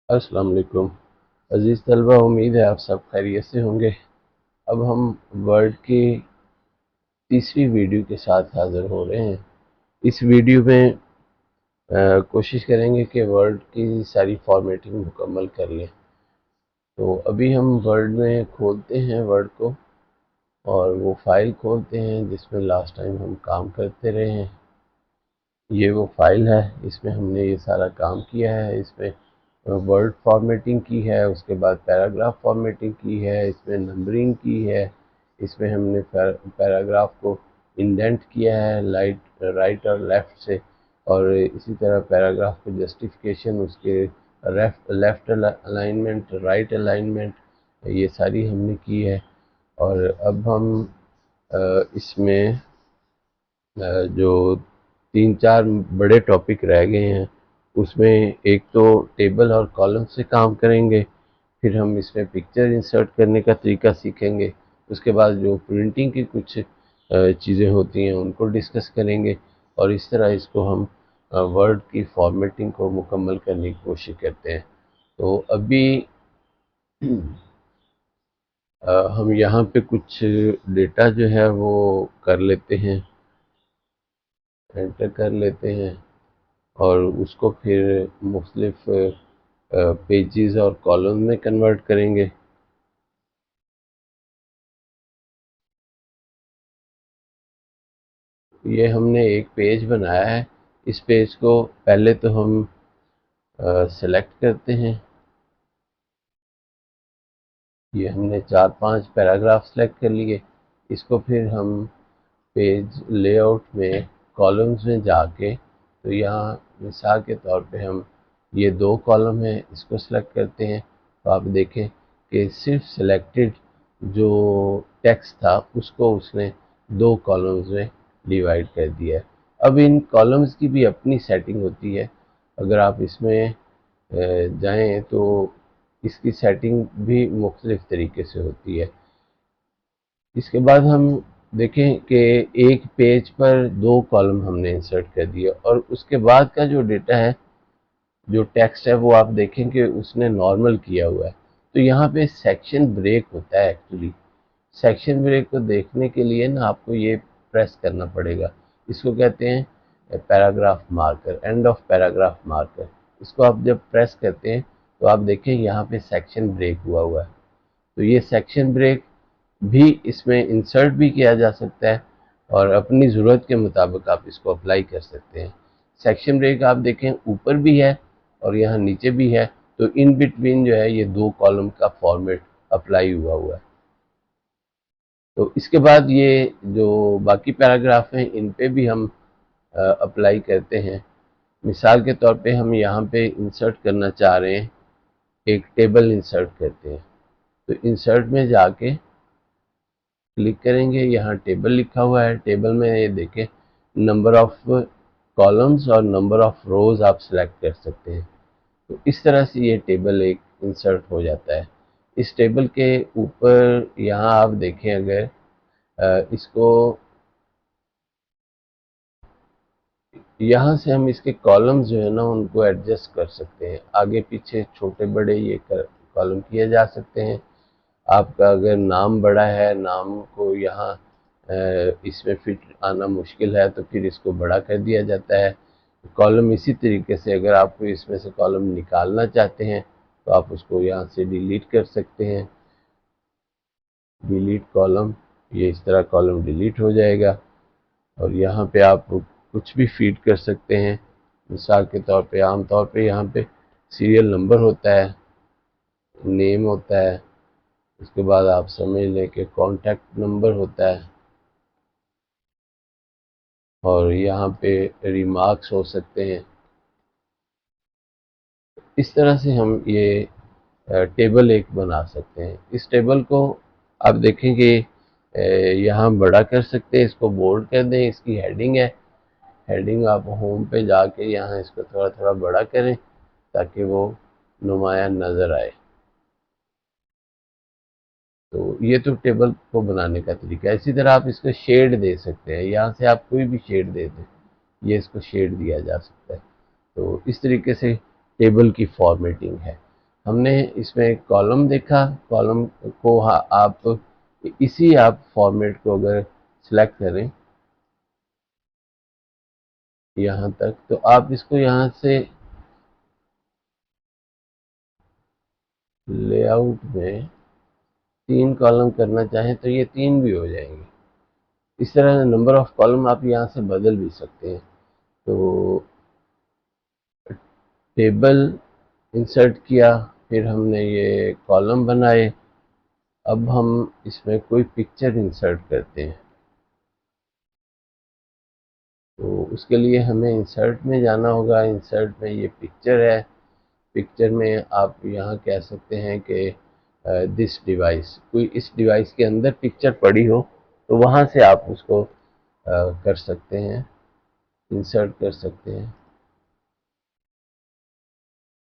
अस्सलाम वालेकुम अज़ीज़ तलबा, उम्मीद है आप सब खैरियत से होंगे। अब हम वर्ड की तीसरी वीडियो के साथ हाज़िर हो रहे हैं। इस वीडियो में कोशिश करेंगे कि वर्ड की सारी फॉर्मेटिंग मुकम्मल कर लें। तो अभी हम वर्ड में खोलते हैं वर्ड को, और वो फाइल खोलते हैं जिसमें लास्ट टाइम हम काम करते रहे हैं। ये वो फाइल है, इसमें हमने ये सारा काम किया है। इसमें वर्ड फॉर्मेटिंग की है, उसके बाद पैराग्राफ फॉर्मेटिंग की है, इसमें नंबरिंग की है, इसमें हमने पैराग्राफ को इंडेंट किया है राइट और लेफ़्ट से, और इसी तरह पैराग्राफ को जस्टिफिकेशन, उसके लेफ़्ट अलाइनमेंट, राइट अलाइनमेंट, ये सारी हमने की है। और अब हम इसमें जो तीन चार बड़े टॉपिक रह गए हैं, उसमें एक तो टेबल और कॉलम से काम करेंगे, फिर हम इसमें पिक्चर इंसर्ट करने का तरीका सीखेंगे, उसके बाद जो प्रिंटिंग की कुछ चीज़ें होती हैं उनको डिस्कस करेंगे, और इस तरह इसको हम वर्ड की फॉर्मेटिंग को मुकम्मल करने की कोशिश करते हैं। तो अभी हम यहाँ पे कुछ डेटा जो है वो कर लेते हैं, एंटर कर लेते हैं, और उसको फिर मुख्तलिफ पेजेस और कॉलम में कन्वर्ट करेंगे। ये हमने एक पेज बनाया है। इस पेज को पहले तो हम सेलेक्ट करते हैं। ये हमने 4-5 पैराग्राफ सेलेक्ट कर लिए। इसको फिर हम पेज लेआउट में कॉलम्स में जाके, तो यहाँ मिसाल के तौर पे हम ये 2 कॉलम है, इसको सेलेक्ट करते हैं। तो आप देखें कि सिर्फ सिलेक्टेड जो टेक्स्ट था उसको उसने 2 कॉलम्स में डिवाइड कर दिया है। अब इन कॉलम्स की भी अपनी सेटिंग होती है। अगर आप इसमें जाएं तो इसकी सेटिंग भी मुख्तलिफ तरीके से होती है। इसके बाद हम देखें कि एक पेज पर 2 कॉलम हमने इंसर्ट कर दिया, और उसके बाद का जो डेटा है, जो टेक्स्ट है, वो आप देखें कि उसने नॉर्मल किया हुआ है। तो यहाँ पे सेक्शन ब्रेक होता है एक्चुअली। सेक्शन ब्रेक को देखने के लिए ना आपको ये प्रेस करना पड़ेगा। इसको कहते हैं paragraph marker, end of paragraph marker. इसको आप जब प्रेस करते हैं तो आप देखें यहाँ पे सेक्शन ब्रेक हुआ है। तो ये सेक्शन ब्रेक भी इसमें इंसर्ट भी किया जा सकता है, और अपनी ज़रूरत के मुताबिक आप इसको अप्लाई कर सकते हैं। सेक्शन ब्रेक आप देखें ऊपर भी है और यहाँ नीचे भी है, तो इन बिटवीन जो है ये 2 कॉलम का फॉर्मेट अप्लाई हुआ है। तो इसके बाद ये जो बाकी पैराग्राफ हैं इन पे भी हम अप्लाई करते हैं। मिसाल के तौर पे हम यहाँ पे इंसर्ट करना चाह रहे हैं, एक टेबल इंसर्ट करते हैं। तो इंसर्ट में जाके क्लिक करेंगे, यहाँ टेबल लिखा हुआ है। टेबल में ये देखें नंबर ऑफ कॉलम्स और नंबर ऑफ रोज आप सेलेक्ट कर सकते हैं। तो इस तरह से ये टेबल एक इंसर्ट हो जाता है। इस टेबल के ऊपर यहाँ आप देखें, अगर इसको यहाँ से हम इसके कॉलम्स जो है ना उनको एडजस्ट कर सकते हैं, आगे पीछे छोटे बड़े ये कॉलम किए जा सकते हैं। आपका अगर नाम बड़ा है, नाम को यहाँ इसमें फिट आना मुश्किल है, तो फिर इसको बड़ा कर दिया जाता है। कॉलम इसी तरीके से अगर आपको इसमें से कॉलम निकालना चाहते हैं तो आप उसको यहाँ से डिलीट कर सकते हैं। डिलीट कॉलम, ये इस तरह कॉलम डिलीट हो जाएगा, और यहाँ पे आप कुछ भी फीड कर सकते हैं। मिसाल के तौर पे आम तौर पे यहाँ पे सीरियल नंबर होता है, नेम होता है, उसके बाद आप समझ लें कि कॉन्टैक्ट नंबर होता है, और यहाँ पे रिमार्क्स हो सकते हैं। इस तरह से हम ये टेबल एक बना सकते हैं। इस टेबल को आप देखें कि यहाँ बड़ा कर सकते हैं, इसको बोल्ड कर दें। इसकी हेडिंग है, हेडिंग आप होम पे जाके यहाँ इसको थोड़ा थोड़ा बड़ा करें ताकि वो नुमाया नज़र आए। तो ये तो टेबल को बनाने का तरीका है। इसी तरह आप इसको शेड दे सकते हैं, यहाँ से आप कोई भी शेड दे दें, ये इसको शेड दिया जा सकता है। तो इस तरीके से टेबल की फॉर्मेटिंग है। हमने इसमें एक कॉलम देखा, कॉलम को आप इसी आप फॉर्मेट को अगर सिलेक्ट करें यहाँ तक, तो आप इसको यहाँ से लेआउट में 3 कॉलम करना चाहें तो ये 3 भी हो जाएंगे। इस तरह नंबर ऑफ कॉलम आप यहाँ से बदल भी सकते हैं। तो टेबल इंसर्ट किया, फिर हमने ये कॉलम बनाए। अब हम इसमें कोई पिक्चर इंसर्ट करते हैं। तो उसके लिए हमें इंसर्ट में जाना होगा। इंसर्ट में ये पिक्चर है, पिक्चर में आप यहाँ कह सकते हैं कि दिस डिवाइस, कोई इस डिवाइस के अंदर पिक्चर पड़ी हो तो वहाँ से आप उसको कर सकते हैं, इंसर्ट कर सकते हैं।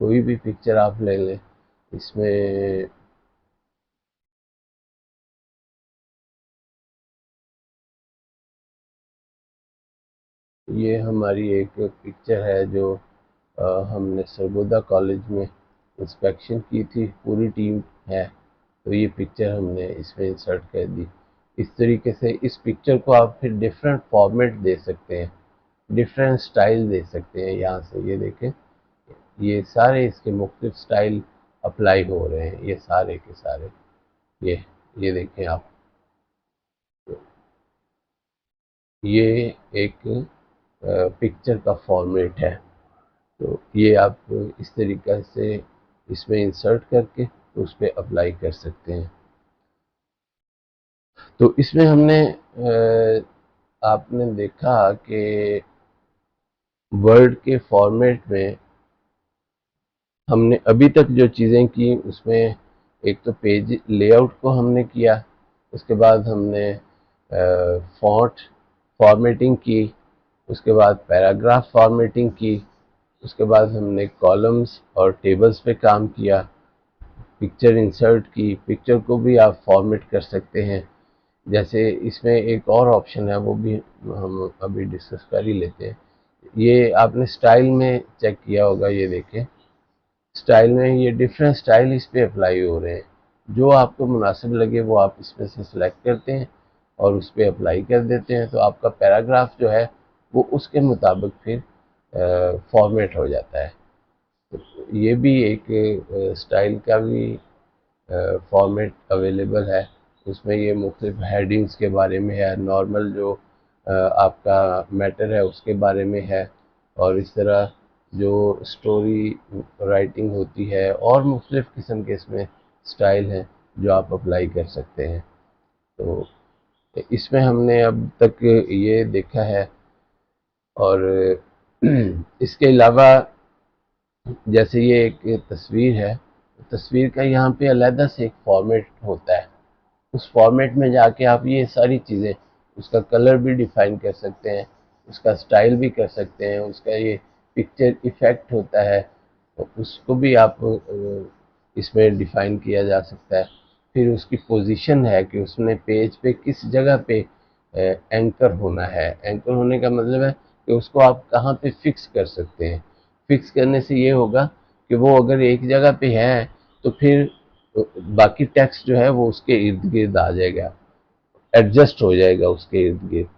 कोई भी पिक्चर आप ले लें इसमें। ये हमारी एक पिक्चर है जो हमने सरगोदा कॉलेज में इंस्पेक्शन की थी, पूरी टीम है, तो ये पिक्चर हमने इसमें इंसर्ट कर दी। इस तरीके से इस पिक्चर को आप फिर डिफरेंट फॉर्मेट दे सकते हैं, डिफरेंट स्टाइल दे सकते हैं। यहाँ से ये देखें, ये सारे इसके मुख्तलिफ स्टाइल अप्लाई हो रहे हैं, ये सारे के सारे। ये देखें आप, ये एक पिक्चर का फॉर्मेट है। तो ये आप इस तरीक़े से इसमें इंसर्ट करके तो उस पर अप्लाई कर सकते हैं। तो इसमें हमने आपने देखा कि वर्ड के फॉर्मेट में हमने अभी तक जो चीज़ें की उसमें एक तो पेज लेआउट को हमने किया, उसके बाद हमने फॉन्ट फॉर्मेटिंग की, उसके बाद पैराग्राफ फॉर्मेटिंग की, उसके बाद हमने कॉलम्स और टेबल्स पे काम किया, पिक्चर इंसर्ट की। पिक्चर को भी आप फॉर्मेट कर सकते हैं। जैसे इसमें एक और ऑप्शन है, वो भी हम अभी डिस्कस कर ही लेते हैं। ये आपने स्टाइल में चेक किया होगा, ये देखें स्टाइल में ये डिफरेंट स्टाइल इस पे अप्लाई हो रहे हैं। जो आपको मुनासिब लगे वो आप इसमें से सिलेक्ट करते हैं और उस पर अप्लाई कर देते हैं, तो आपका पैराग्राफ जो है वो उसके मुताबिक फिर फॉर्मेट हो जाता है। तो ये भी एक स्टाइल का भी फॉर्मेट अवेलेबल है। उसमें ये मुख्तलिफ हेडिंग्स के बारे में है, नॉर्मल जो आपका मैटर है उसके बारे में है, और इस तरह जो स्टोरी राइटिंग होती है और मुख्तलिफ किस्म के इसमें स्टाइल हैं जो आप अप्लाई कर सकते हैं। तो इसमें हमने अब तक ये देखा है। और इसके अलावा जैसे ये एक तस्वीर है, तस्वीर का यहाँ पे अलहदा से एक फॉर्मेट होता है। उस फॉर्मेट में जाके आप ये सारी चीज़ें, उसका कलर भी डिफाइन कर सकते हैं, उसका स्टाइल भी कर सकते हैं, उसका ये पिक्चर इफ़ेक्ट होता है तो उसको भी आप इसमें डिफाइन किया जा सकता है। फिर उसकी पोजीशन है कि उसने पेज पे किस जगह पे एंकर होना है। एंकर होने का मतलब है कि उसको आप कहाँ पे फिक्स कर सकते हैं। फिक्स करने से ये होगा कि वो अगर एक जगह पे है तो फिर बाकी टेक्स्ट जो है वो उसके इर्द गिर्द आ जाएगा, एडजस्ट हो जाएगा उसके इर्द गिर्द।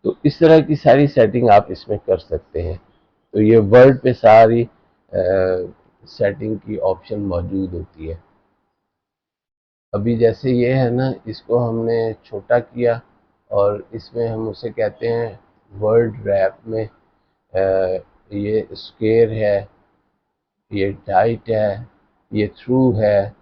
तो इस तरह की सारी सेटिंग आप इसमें कर सकते हैं। तो ये वर्ड पे सारी सेटिंग की ऑप्शन मौजूद होती है। अभी जैसे ये है ना, इसको हमने छोटा किया और इसमें हम उसे कहते हैं वर्ड रैप में ये स्क्वायर है, ये टाइट है, ये थ्रू है।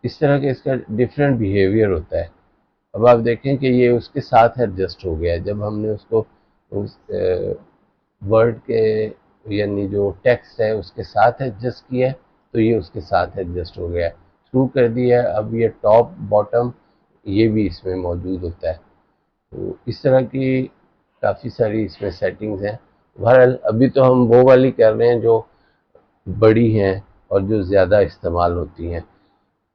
इस तरह के इसका डिफरेंट बिहेवियर होता है। अब आप देखें कि ये उसके साथ एडजस्ट हो गया है। जब हमने उसको उस वर्ड के यानी जो टेक्स्ट है उसके साथ एडजस्ट किया है तो ये उसके साथ एडजस्ट हो गया है। थ्रू कर दिया है, अब ये टॉप बॉटम ये भी इसमें मौजूद होता है। तो इस तरह की काफ़ी सारी इसमें सेटिंग्स हैं। बहरहाल अभी तो हम वो वाली कर रहे हैं जो बड़ी हैं और जो ज़्यादा इस्तेमाल होती हैं।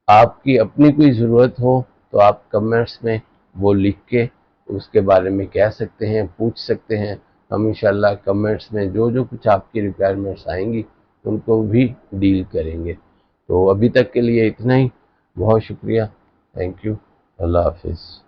आपकी अपनी कोई ज़रूरत हो तो आप कमेंट्स में वो लिख के उसके बारे में कह सकते हैं, पूछ सकते हैं। हम इंशाल्लाह कमेंट्स में जो जो कुछ आपकी रिक्वायरमेंट्स आएंगी उनको भी डील करेंगे। तो अभी तक के लिए इतना ही। बहुत शुक्रिया। Thank you. अल्लाह हाफिज़।